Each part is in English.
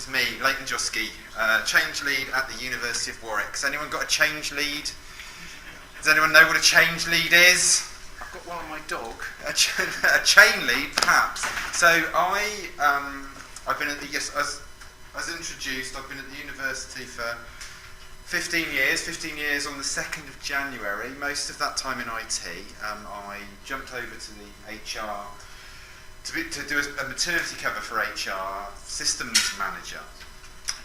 is me, Leighton Joski, change lead at the University of Warwick. Has anyone got a change lead? Does anyone know what a change lead is? I've got one on my dog. A chain lead, perhaps. So I've been at the, yes, as introduced, I've been at the university for 15 years on the 2nd of January, most of that time in IT. I jumped over to the HR to do a maternity cover for HR systems manager.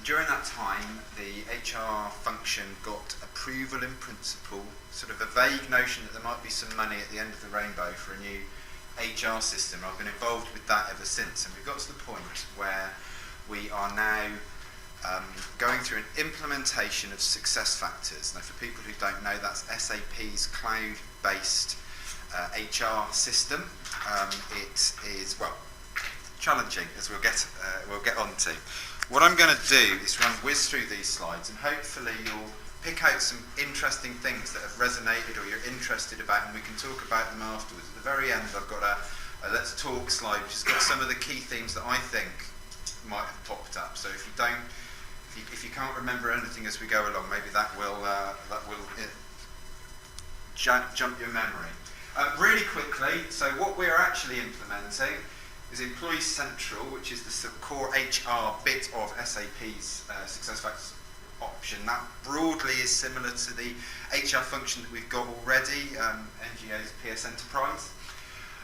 During that time, the HR function got approval in principle, sort of a vague notion that there might be some money at the end of the rainbow for a new HR system. I've been involved with that ever since, and we've got to the point where we are now going through an implementation of SuccessFactors. Now, for people who don't know, that's SAP's cloud-based HR system. It is, well, challenging, as we'll get on to. What I'm going to do is whiz through these slides, and hopefully you'll pick out some interesting things that have resonated or you're interested about, and we can talk about them afterwards. At the very end, I've got a Let's Talk slide, which has got some of the key themes that I think might have popped up. So if you can't remember anything as we go along, maybe that will jump your memory. Really quickly, so what we're actually implementing is Employee Central, which is the sort of core HR bit of SAP's SuccessFactors option. That broadly is similar to the HR function that we've got already, NGO's PS Enterprise.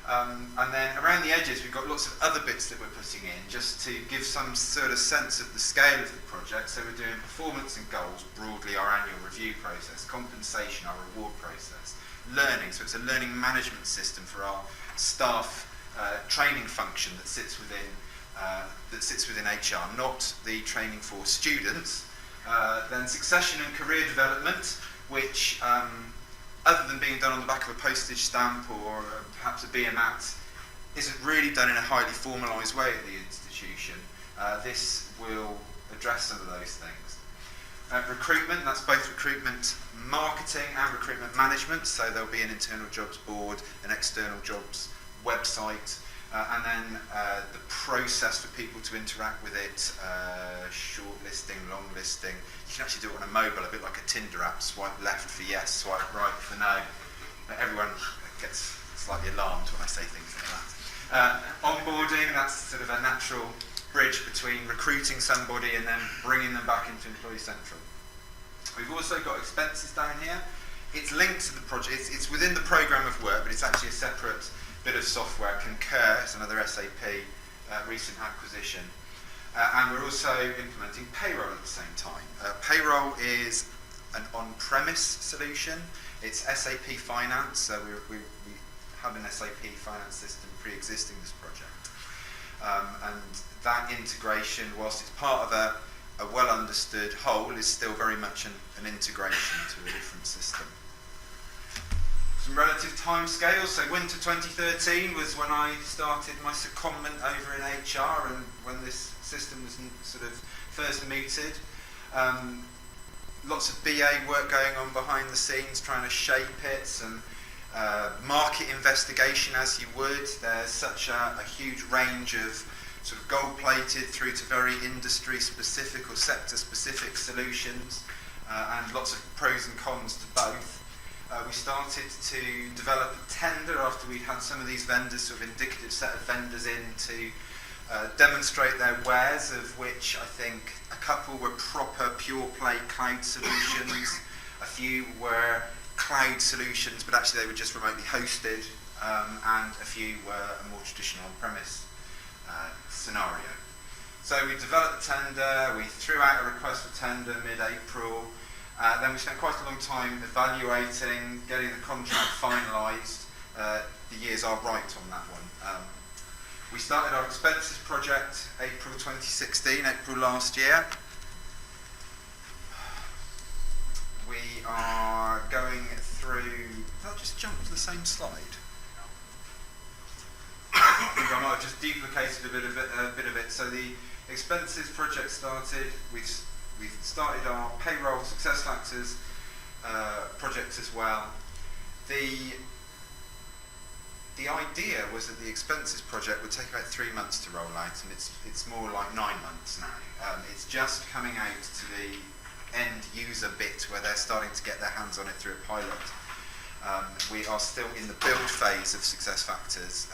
And then around the edges we've got lots of other bits that we're putting in just to give some sort of sense of the scale of the project. So we're doing performance and goals, broadly our annual review process, compensation, our reward process, learning, so it's a learning management system for our staff training function that sits within HR, not the training for students. Then succession and career development, which other than being done on the back of a postage stamp or perhaps a BMAT, isn't really done in a highly formalised way at the institution. This will address some of those things. Recruitment, that's both recruitment marketing and recruitment management, so there'll be an internal jobs board, an external jobs website, and then the process for people to interact with it, shortlisting, long listing. You can actually do it on a mobile, a bit like a Tinder app, swipe left for yes, swipe right for no. Everyone gets slightly alarmed when I say things like that. Onboarding, that's sort of a natural bridge between recruiting somebody and then bringing them back into Employee Central. We've also got expenses down here. It's linked to the project, it's within the programme of work, but it's actually a separate bit of software. Concur, it's another SAP recent acquisition. And we're also implementing payroll at the same time. Payroll is an on-premise solution. It's SAP Finance, so we have an SAP Finance system pre-existing this project. And that integration, whilst it's part of a well-understood whole, is still very much an integration to a different system. Some relative timescales. So winter 2013 was when I started my secondment over in HR and when this system was sort of first mooted. Lots of BA work going on behind the scenes, trying to shape it, some market investigation as you would. There's such a huge range of sort of gold-plated through to very industry-specific or sector-specific solutions, and lots of pros and cons to both. We started to develop a tender after we'd had some of these vendors, sort of indicative set of vendors in to demonstrate their wares, of which I think a couple were proper pure-play cloud solutions, a few were cloud solutions, but actually they were just remotely hosted, and a few were a more traditional on-premise scenario. So we developed the tender, we threw out a request for tender mid-April, then we spent quite a long time evaluating, getting the contract finalised. The years are right on that one. We started our expenses project April 2016, April last year. We are going through, I'll just jump to the same slide. I think I might have just duplicated a bit of it. So the expenses project started. We've started our payroll SuccessFactors project as well. The the idea was that the expenses project would take about 3 months to roll out, and it's more like 9 months now. It's just coming out to the end user bit where they're starting to get their hands on it through a pilot. We are still in the build phase of SuccessFactors.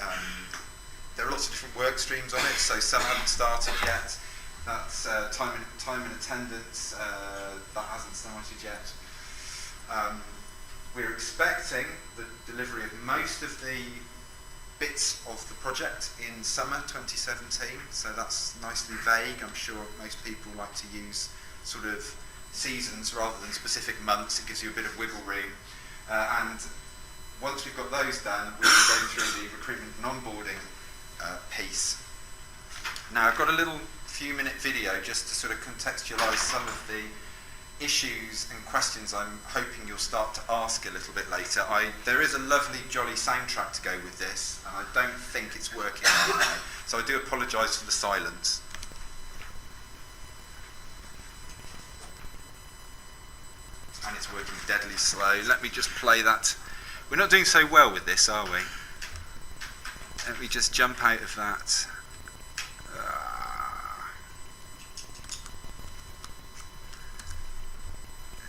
There are lots of different work streams on it, so some haven't started yet. That's time and attendance, that hasn't started yet. We're expecting the delivery of most of the bits of the project in summer 2017, so that's nicely vague. I'm sure most people like to use sort of seasons rather than specific months. It gives you a bit of wiggle room. And once we've got those done, we will go through the recruitment and onboarding piece. Now, I've got a little few-minute video just to sort of contextualise some of the issues and questions I'm hoping you'll start to ask a little bit later. There is a lovely, jolly soundtrack to go with this, and I don't think it's working anyway, so I do apologise for the silence. And it's working deadly slow. Let me just play that. We're not doing so well with this, are we? Let me just jump out of that.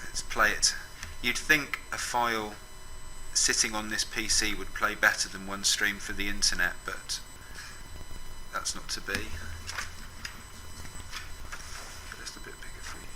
Let's play it. You'd think a file sitting on this PC would play better than one stream for the internet, but that's not to be. Just a bit bigger for you.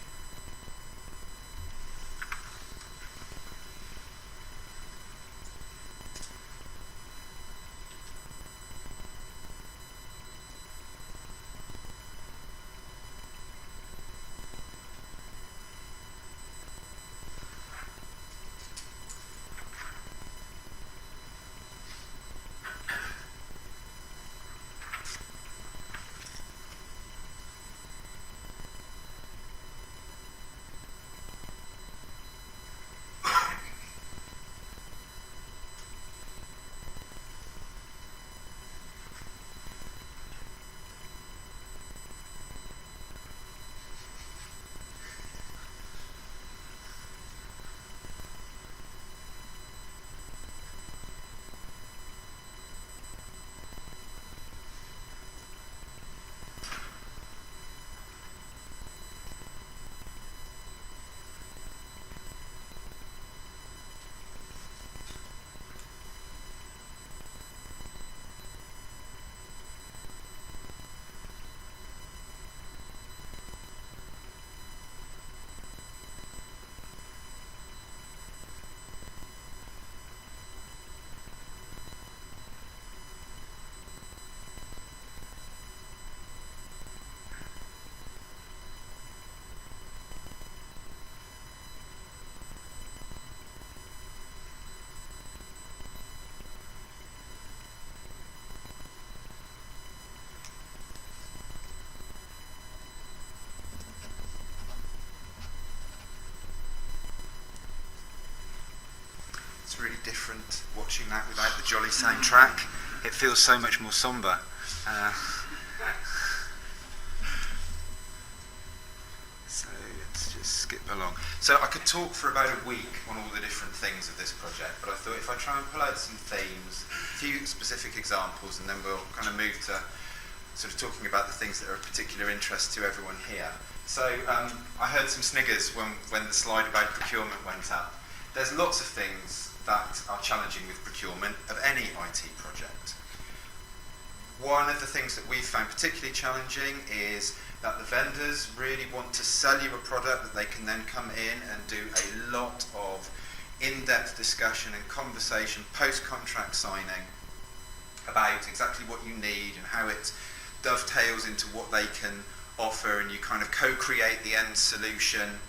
It's really different watching that without the jolly soundtrack. It feels so much more somber. So let's just skip along. So I could talk for about a week on all the different things of this project, but I thought if I try and pull out some themes, a few specific examples, and then we'll kind of move to sort of talking about the things that are of particular interest to everyone here. So I heard some sniggers when the slide about procurement went up. There's lots of things that are challenging with procurement of any IT project. One of the things that we've found particularly challenging is that the vendors really want to sell you a product that they can then come in and do a lot of in-depth discussion and conversation post-contract signing about exactly what you need and how it dovetails into what they can offer, and you kind of co-create the end solution.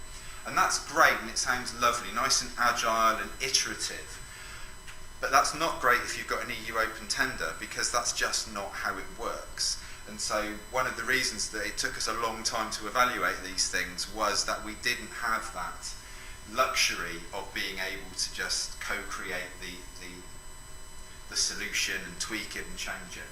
And that's great, and it sounds lovely, nice and agile and iterative. But that's not great if you've got an EU open tender, because that's just not how it works. And so one of the reasons that it took us a long time to evaluate these things was that we didn't have that luxury of being able to just co-create the solution and tweak it and change it.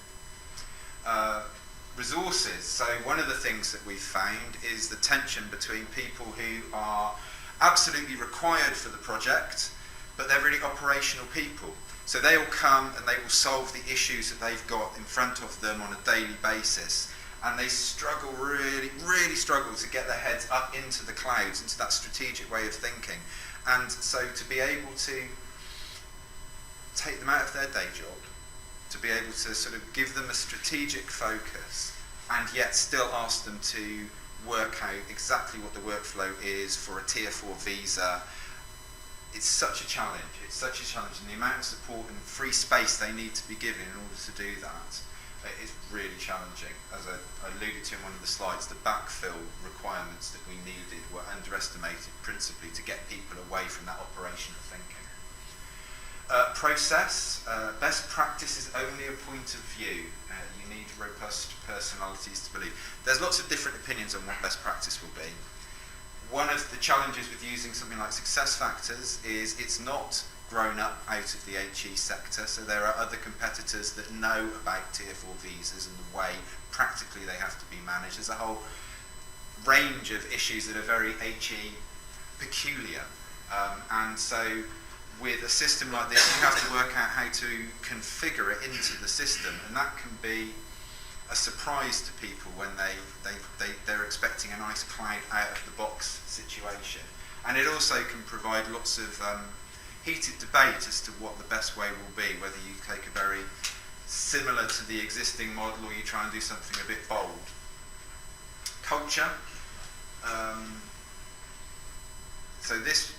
Resources. So one of the things that we've found is the tension between people who are absolutely required for the project but they're really operational people. So they will come and they will solve the issues that they've got in front of them on a daily basis. And they struggle, really struggle to get their heads up into the clouds, into that strategic way of thinking. And so to be able to take them out of their day job, to be able to sort of give them a strategic focus, and yet still ask them to work out exactly what the workflow is for a Tier 4 visa, it's such a challenge. It's such a challenge, and the amount of support and free space they need to be given in order to do that is really challenging. As I alluded to in one of the slides, the backfill requirements that we needed were underestimated principally to get people away from that operational thinking. Process, best practice is only a point of view. You need robust personalities to believe. There's lots of different opinions on what best practice will be. One of the challenges with using something like success factors is it's not grown up out of the HE sector, so there are other competitors that know about Tier 4 visas and the way practically they have to be managed. There's a whole range of issues that are very HE peculiar, and so with a system like this you have to work out how to configure it into the system, and that can be a surprise to people when they're expecting a nice cloud out of the box situation. And it also can provide lots of heated debate as to what the best way will be, whether you take a very similar to the existing model or you try and do something a bit bold. Culture. So this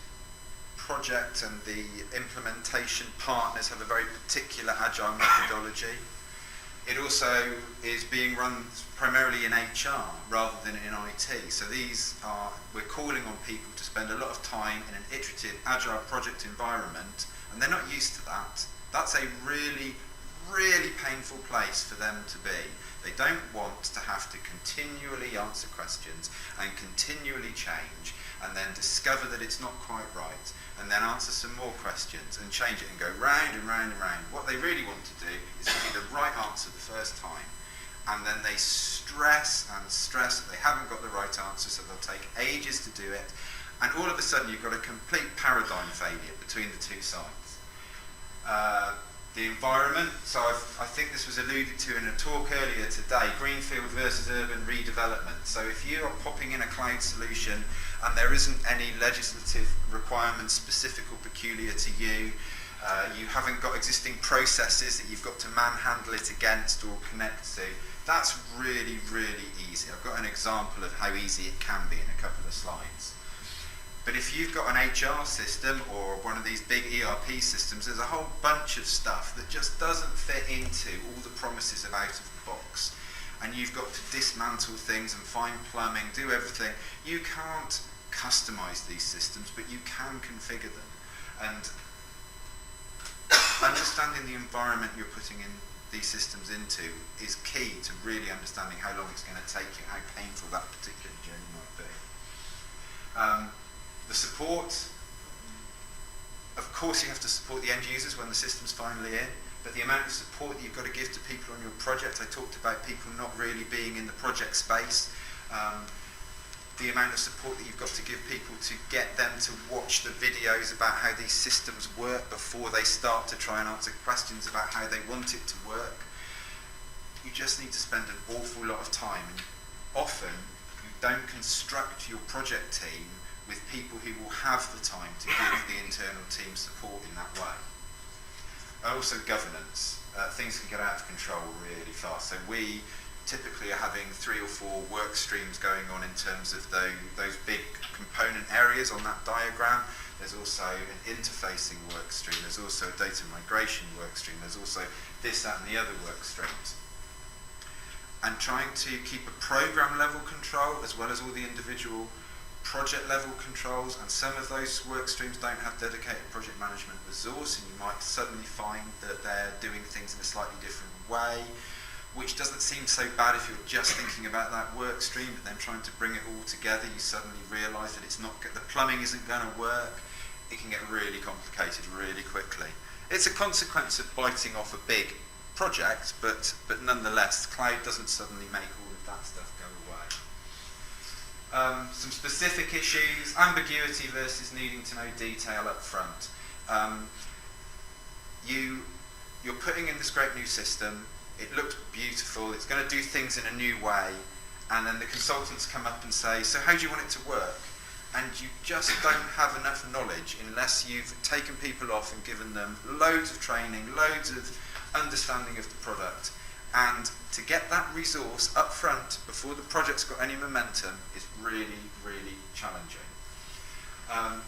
project and the implementation partners have a very particular agile methodology. It also is being run primarily in HR rather than in IT. So we're calling on people to spend a lot of time in an iterative, agile project environment, and they're not used to that. That's a really painful place for them to be. They don't want to have to continually answer questions and continually change and then discover that it's not quite right, and then answer some more questions and change it and go round and round and round. What they really want to do is give you the right answer the first time, and then they stress that they haven't got the right answer, so they'll take ages to do it, and all of a sudden you've got a complete paradigm failure between the two sides. The environment, so I think this was alluded to in a talk earlier today, greenfield versus urban redevelopment. So if you are popping in a cloud solution and there isn't any legislative requirements specific or peculiar to you, you haven't got existing processes that you've got to manhandle it against or connect to, that's really easy. I've got an example of how easy it can be in a couple of slides. But if you've got an HR system or one of these big ERP systems, there's a whole bunch of stuff that just doesn't fit into all the promises of out of the box. And you've got to dismantle things and find plumbing, do everything. You can't customize these systems, but you can configure them. And understanding the environment you're putting in these systems into is key to really understanding how long it's going to take you, how painful that particular journey might be. The support, of course you have to support the end users when the system's finally in, but the amount of support that you've got to give to people on your project, I talked about people not really being in the project space, the amount of support that you've got to give people to get them to watch the videos about how these systems work before they start to try and answer questions about how they want it to work. You just need to spend an awful lot of time, and often you don't construct your project team with people who will have the time to give the internal team support in that way. Also governance. Things can get out of control really fast. So we typically are having 3 or 4 work streams going on in terms of those big component areas on that diagram. There's also an interfacing work stream. There's also a data migration work stream. There's also this, that and the other work streams. And trying to keep a program level control as well as all the individual project level controls, and some of those work streams don't have dedicated project management resource, and you might suddenly find that they're doing things in a slightly different way, which doesn't seem so bad if you're just thinking about that work stream, but then trying to bring it all together, you suddenly realise that the plumbing isn't going to work. It can get really complicated really quickly. It's a consequence of biting off a big project, but nonetheless, cloud doesn't suddenly make all of that stuff go away. Some specific issues, ambiguity versus needing to know detail up front. You're putting in this great new system, it looks beautiful, it's going to do things in a new way, and then the consultants come up and say, so how do you want it to work? And you just don't have enough knowledge unless you've taken people off and given them loads of training, loads of understanding of the product. And to get that resource up front before the project's got any momentum is really, really challenging.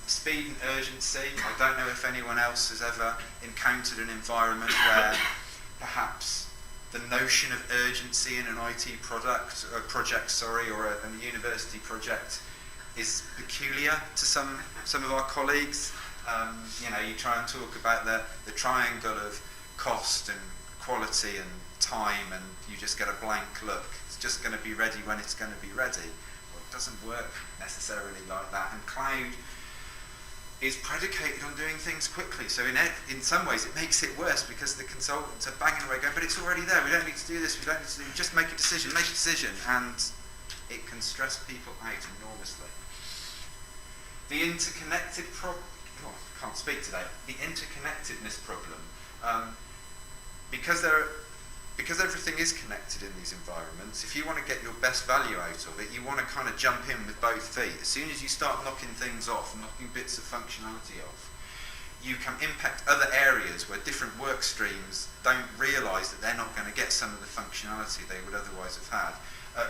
Speed and urgency. I don't know if anyone else has ever encountered an environment where perhaps the notion of urgency in an IT project, or a university project is peculiar to some of our colleagues. You try and talk about the triangle of cost and quality and time, and you just get a blank look. It's just going to be ready when it's going to be ready. Well, it doesn't work necessarily like that, and cloud is predicated on doing things quickly. So in some ways it makes it worse, because the consultants are banging away going, but it's already there, we don't need to do this, we don't need to do, just make a decision, and it can stress people out enormously. The interconnected problem, I can't speak today, the interconnectedness problem, because everything is connected in these environments, if you want to get your best value out of it, you want to kind of jump in with both feet. As soon as you start knocking things off, knocking bits of functionality off, you can impact other areas where different work streams don't realise that they're not going to get some of the functionality they would otherwise have had.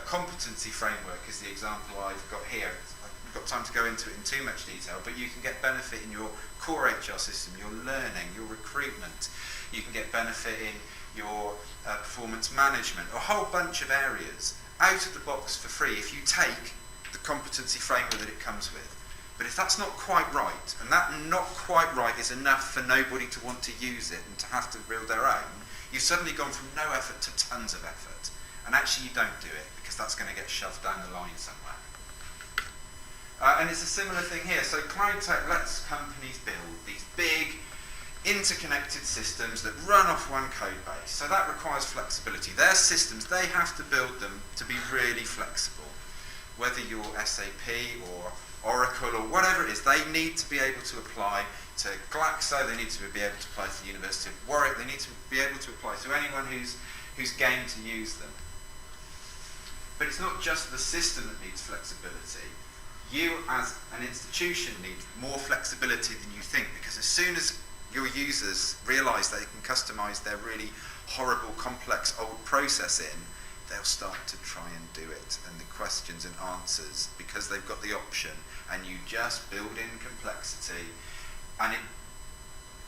Competency framework is the example I've got here. I've got time to go into it in too much detail, but you can get benefit in your core HR system, your learning, your recruitment. You can get benefit in your performance management, a whole bunch of areas out of the box for free if you take the competency framework that it comes with. But if that's not quite right, and that not quite right is enough for nobody to want to use it and to have to build their own, you've suddenly gone from no effort to tons of effort. And actually you don't do it, because that's going to get shoved down the line somewhere. And it's a similar thing here. So cloud tech lets companies build these big, interconnected systems that run off one code base. So that requires flexibility. Their systems, they have to build them to be really flexible. Whether you're SAP or Oracle or whatever it is, they need to be able to apply to Glaxo, they need to be able to apply to the University of Warwick, they need to be able to apply to anyone who's game to use them. But it's not just the system that needs flexibility. You as an institution need more flexibility than you think, because as soon as your users realise they can customise their really horrible, complex old process in, they'll start to try and do it. And the questions and answers, because they've got the option, and you just build in complexity, and it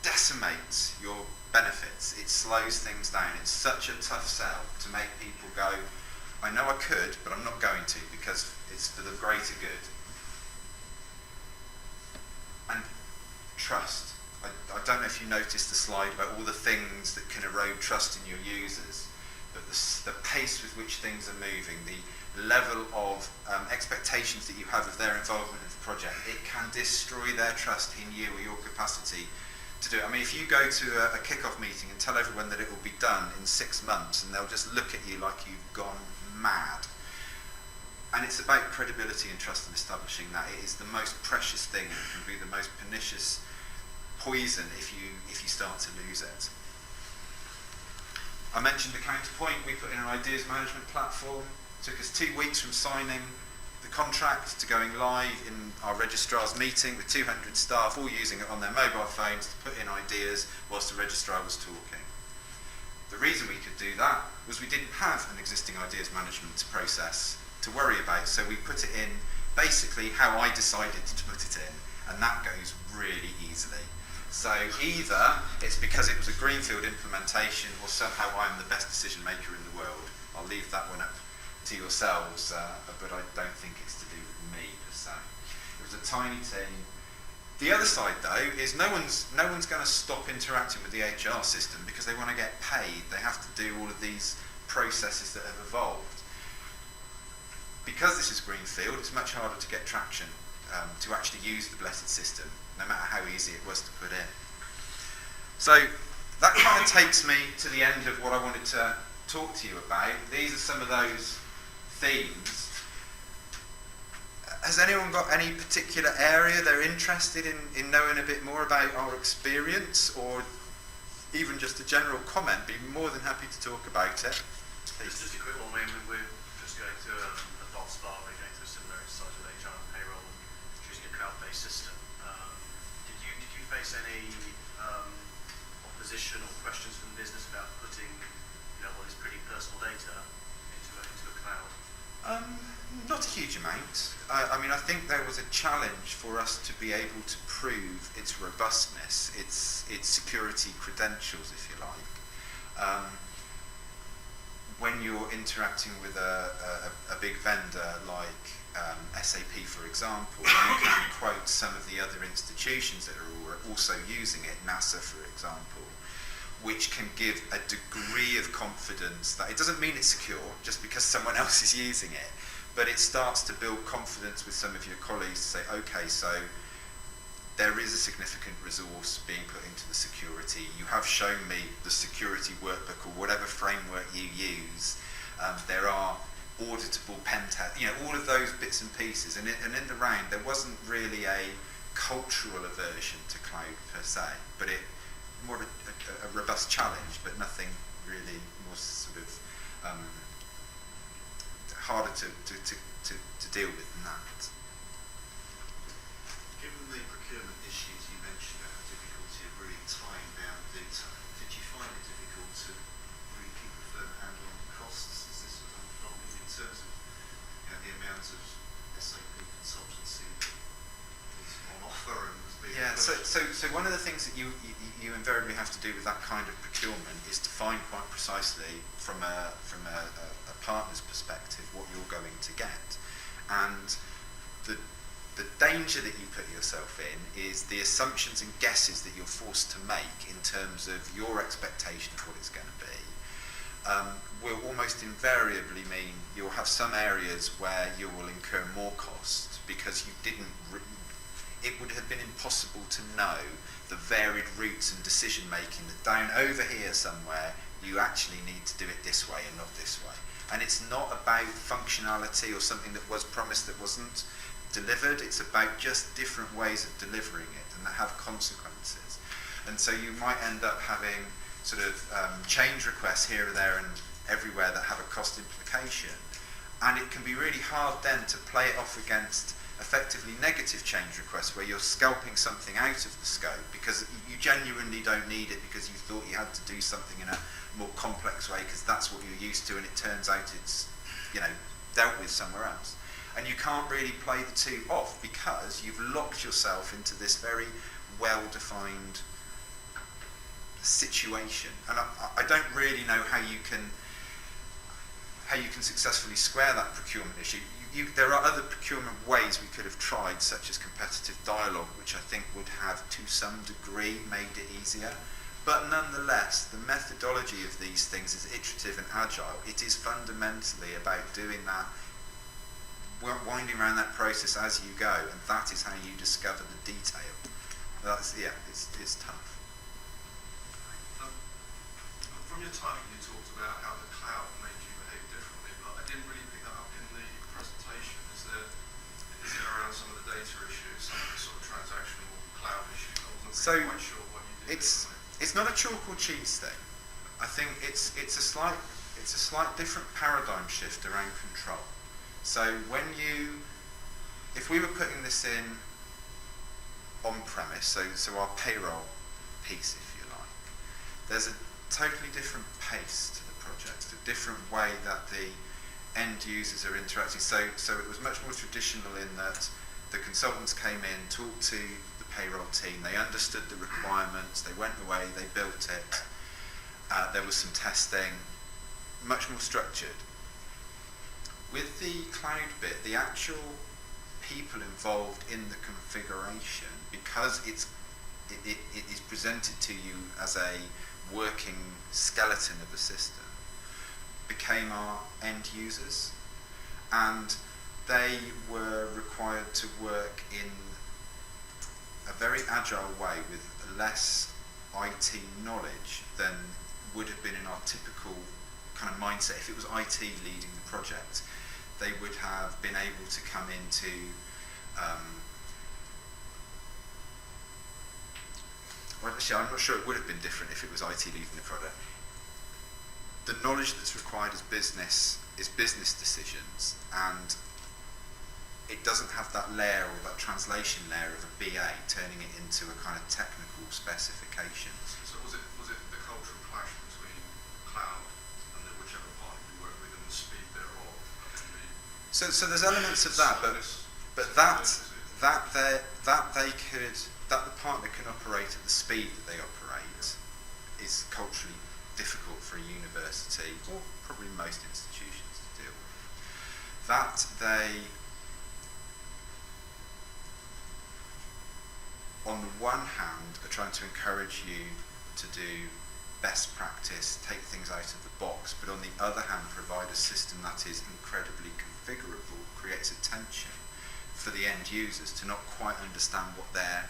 decimates your benefits. It slows things down. It's such a tough sell to make people go, I know I could, but I'm not going to, because it's for the greater good. And trust. I don't know if you noticed the slide about all the things that can erode trust in your users, but the pace with which things are moving, the level of expectations that you have of their involvement in the project, it can destroy their trust in you or your capacity to do it. I mean, if you go to a kick-off meeting and tell everyone that it will be done in 6 months, and they'll just look at you like you've gone mad. And it's about credibility and trust and establishing that. It is the most precious thing, and it can be the most pernicious poison if you start to lose it. I mentioned the Counterpoint. We put in an ideas management platform. It took us 2 weeks from signing the contract to going live in our registrar's meeting with 200 staff, all using it on their mobile phones to put in ideas whilst the registrar was talking. The reason we could do that was we didn't have an existing ideas management process to worry about, so we put it in basically how I decided to put it in, and that goes really easily. So either it's because it was a greenfield implementation, or somehow I'm the best decision maker in the world. I'll leave that one up to yourselves, but I don't think it's to do with me per se. It was a tiny team. The other side, though, is no one's going to stop interacting with the HR system because they want to get paid. They have to do all of these processes that have evolved. Because this is greenfield, it's much harder to get traction to actually use the blessed system, no matter how easy it was to put in. So that kind of takes me to the end of what I wanted to talk to you about. These are some of those themes. Has anyone got any particular area they're interested in knowing a bit more about our experience, or even just a general comment? Be more than happy to talk about it. It's just a quick one. We're just going through a dot start. We're going through a similar exercise with HR and payroll and choosing a cloud-based system. Did you face any opposition or questions from the business about putting what is pretty personal data into a cloud? Not a huge amount. I mean, I think there was a challenge for us to be able to prove its robustness, its security credentials, if you like. When you're interacting with a big vendor like SAP, for example, you can quote some of the other institutions that are also using it, NASA, for example, which can give a degree of confidence that it doesn't mean it's secure just because someone else is using it, but it starts to build confidence with some of your colleagues to say, okay, so there is a significant resource being put into the security. You have shown me the security workbook or whatever framework you use. There are auditable pen tests, all of those bits and pieces. And in the round, there wasn't really a cultural aversion to cloud per se, but it more a robust challenge, but nothing really more sort of harder to deal with than that. Given the procurement issues you mentioned and the difficulty of really tying down data, did you find it difficult to really keep a firm handle on costs as this was unfolding in terms of the amount of SAP consultancy that was on offer and was being so one of the things that you invariably have to do with that kind of procurement is define quite precisely from a partner's perspective what you're going to get. And the danger that you put yourself in is the assumptions and guesses that you're forced to make in terms of your expectation of what it's going to be will almost invariably mean you'll have some areas where you will incur more cost because you didn't it would have been impossible to know the varied routes and decision making that down over here somewhere you actually need to do it this way and not this way. And it's not about functionality or something that was promised that wasn't delivered. It's about just different ways of delivering it and that have consequences. And so you might end up having sort of change requests here or there and everywhere that have a cost implication. And it can be really hard then to play it off against effectively negative change requests where you're scalping something out of the scope because you genuinely don't need it because you thought you had to do something in a more complex way because that's what you're used to and it turns out it's dealt with somewhere else. And you can't really play the two off because you've locked yourself into this very well-defined situation. And I don't really know how you can successfully square that procurement issue. There are other procurement ways we could have tried, such as competitive dialogue, which I think would have, to some degree, made it easier. But nonetheless, the methodology of these things is iterative and agile. It is fundamentally about doing that, winding around that process as you go, and that is how you discover the detail. It's tough. From your time, you talked about how the cloud made you behave differently, but I didn't really pick that up in the presentation. Is it around some of the data issues, some of the sort of transactional cloud issues? I wasn't quite sure what you did. It's not a chalk or cheese thing. I think it's a slight different paradigm shift around control. So if we were putting this in on premise, so our payroll piece, if you like, there's a totally different pace to the project, a different way that the end users are interacting. So it was much more traditional in that the consultants came in, talked to the payroll team, they understood the requirements, they went away, they built it, there was some testing, much more structured. With the cloud bit, the actual people involved in the configuration, because it is presented to you as a working skeleton of the system, became our end users, and they were required to work in a very agile way with less IT knowledge than would have been in our typical kind of mindset. If it was IT leading the project, they would have been able to come into Well, actually, I'm not sure it would have been different if it was IT leading the product. The knowledge that's required is business decisions, and it doesn't have that layer or that translation layer of a BA turning it into a kind of technical specification. So was it the cultural clash between cloud and whichever partner you work with and the speed thereof? So there's elements of that, but that the partner can operate at the speed that they operate is culturally difficult for a university, or probably most institutions, to deal with. That they, on the one hand, are trying to encourage you to do best practice, take things out of the box, but on the other hand provide a system that is incredibly configurable, creates a tension for the end users to not quite understand what they're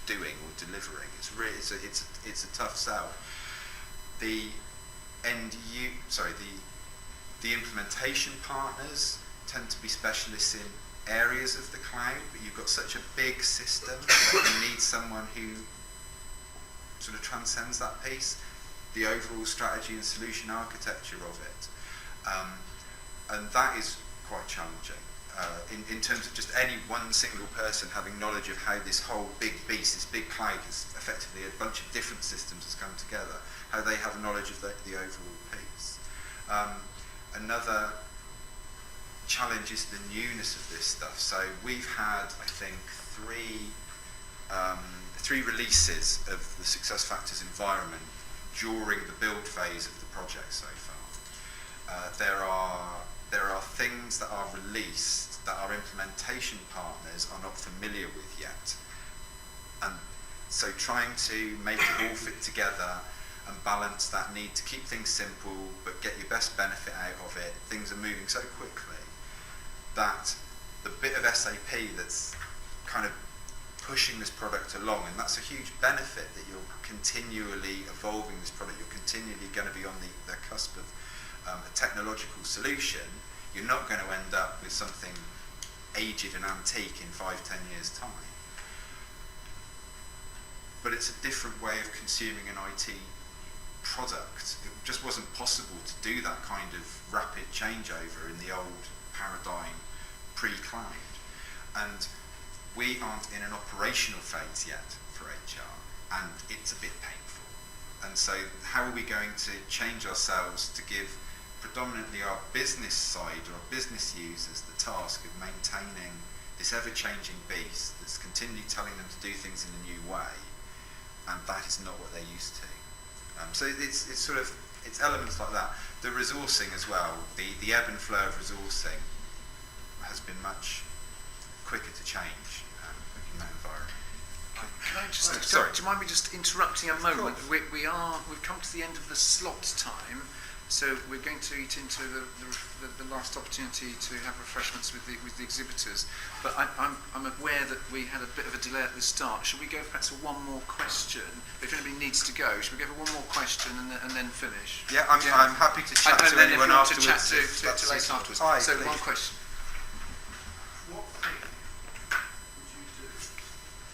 doing or delivering. It's a tough sell. The implementation partners tend to be specialists in areas of the cloud, but you've got such a big system that you need someone who sort of transcends that piece, the overall strategy and solution architecture of it. And that is quite challenging. In terms of just any one single person having knowledge of how this whole big beast, this big cloud is effectively a bunch of different systems that's come together, how they have knowledge of the overall piece. Another challenge is the newness of this stuff. So we've had, I think, three releases of the SuccessFactors environment during the build phase of the project so far. There are things that are released that our implementation partners are not familiar with yet. And so trying to make it all fit together and balance that need to keep things simple but get your best benefit out of it. Things are moving so quickly that the bit of SAP that's kind of pushing this product along, and that's a huge benefit that you're continually evolving this product, you're continually going to be on the cusp of a technological solution. You're not going to end up with something aged and antique in 5-10 years' time. But it's a different way of consuming an IT product. It just wasn't possible to do that kind of rapid changeover in the old paradigm pre-cloud. And we aren't in an operational phase yet for HR, and it's a bit painful. And so how are we going to change ourselves to give predominantly our business side or our business users the task of maintaining this ever-changing beast that's continually telling them to do things in a new way, and that is not what they're used to. So it's elements like that. The resourcing as well, the ebb and flow of resourcing has been much quicker to change in that environment. Can I just, sorry. do you mind me just interrupting a moment? We've come to the end of the slot time, so we're going to eat into the last opportunity to have refreshments with the exhibitors. But I'm aware that we had a bit of a delay at the start. Should we go perhaps for one more question? If anybody needs to go, should we go for one more question and then finish? Yeah, I'm happy to chat to anyone afterwards. And then if you want to chat to Lace afterwards. Hi, so please. one question. What thing would you do to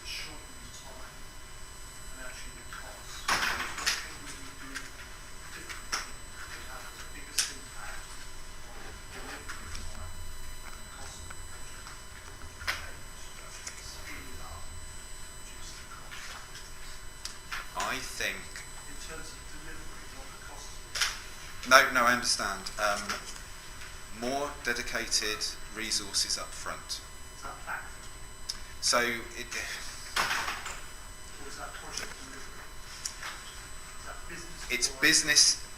shorten the time and actually the cost? What thing would you do differently that have the biggest impact on delivery time and the cost of the project? To actually speed it up and reduce the cost. I think... In terms of delivery, not the cost of the project. No, I understand. More dedicated resources up front. Is that factory? So Or is that project delivery? Is that business? it's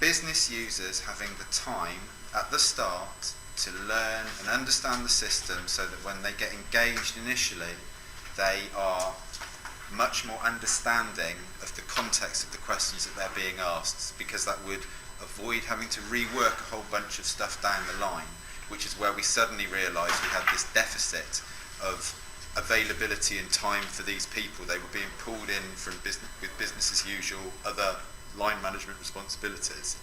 business users having the time at the start to learn and understand the system so that when they get engaged initially, they are much more understanding of the context of the questions that they're being asked, because that would avoid having to rework a whole bunch of stuff down the line, which is where we suddenly realised we had this deficit of availability and time for these people. They were being pulled in from with business as usual, other line management responsibilities,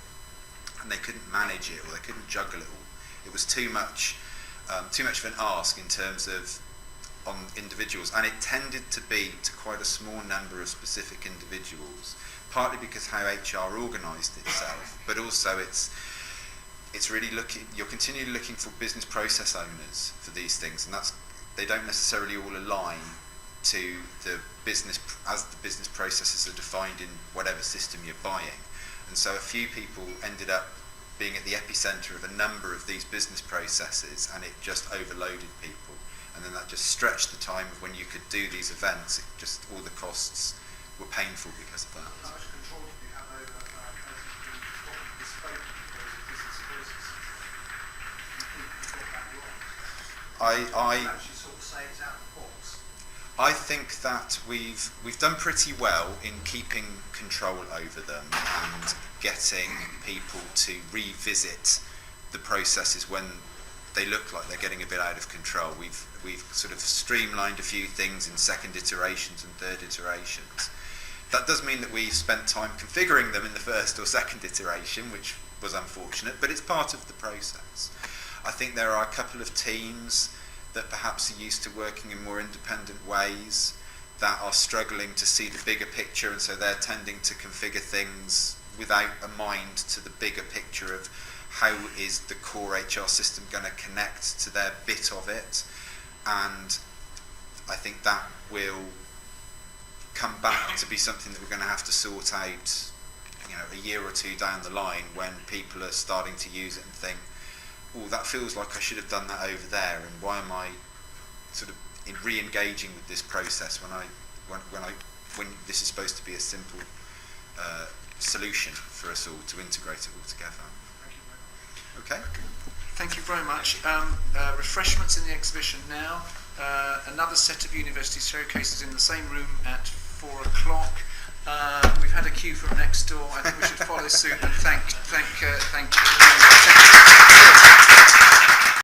and they couldn't manage it, or they couldn't juggle it all. It was too much of an ask in terms of on individuals, and it tended to be to quite a small number of specific individuals, partly because how HR organised itself, but also it's really you're continually looking for business process owners for these things, and they don't necessarily all align to the business as the business processes are defined in whatever system you're buying. And so a few people ended up being at the epicenter of a number of these business processes, and it just overloaded people. And then that just stretched the time of when you could do these events. It just, all the costs were painful because of that. How much control do you have over what bespoke business processes? You think you've got that wrong? You actually sort of say it's out of the box. I think that we've done pretty well in keeping control over them and getting people to revisit the processes when they look like they're getting a bit out of control. We've sort of streamlined a few things in second iterations and third iterations. That does mean that we've spent time configuring them in the first or second iteration, which was unfortunate, but it's part of the process. I think there are a couple of teams that perhaps are used to working in more independent ways that are struggling to see the bigger picture, and so they're tending to configure things without a mind to the bigger picture of how is the core HR system going to connect to their bit of it. And I think that will come back to be something that we're going to have to sort out, a year or two down the line, when people are starting to use it and think, oh, that feels like I should have done that over there, and why am I sort of re-engaging with this process when this is supposed to be a simple solution for us all to integrate it all together. Okay. Thank you very much. Refreshments in the exhibition now. Another set of university showcases in the same room at 4 o'clock. We've had a queue from next door. I think we should follow suit and thank you.